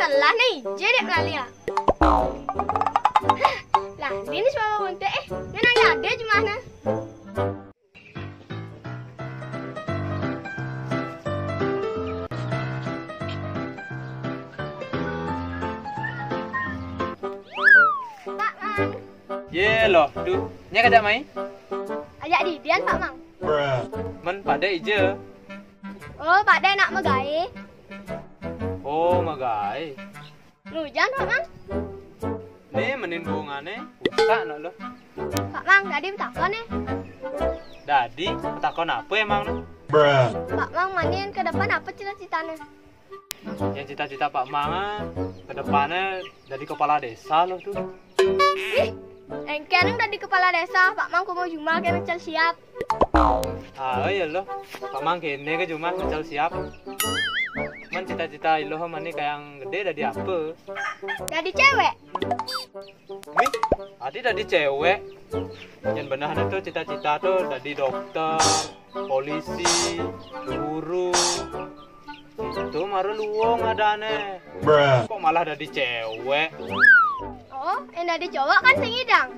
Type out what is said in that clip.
telah nih, jadi lali lah. Lah, ini semua untuk ngenang ya ada gimana? Pak Mang, Ye loh, duh, nya kada main? ajak Didian Pak Mang. Men pada ije. Oh, Pak De nak megai. Oh, magai. Nujan Pak Mang. Nih menin bungane, usak nak lo. Pak Mang, tadi takon nih. Dadi, takon apa emang lo? Pak Mang manin ke depan apa cita-citanya? Yang cita-cita Pak Manga ke depannya jadi kepala desa loh tuh. Engken udah di kepala desa, Pak Mang kumu jumal kayak mencel siap. Ah iya loh, Pak Mang kene ke cuma mencel siap. Men cita-cita lo mani kayak yang gede dari apa? Jadi cewek. Wih, adi dari cewek. Yang benar itu cita-cita tuh dari dokter, polisi, guru. Itu maru luwung adane. Kok malah dari cewek? Oh, yang dari cowok kan sing idang.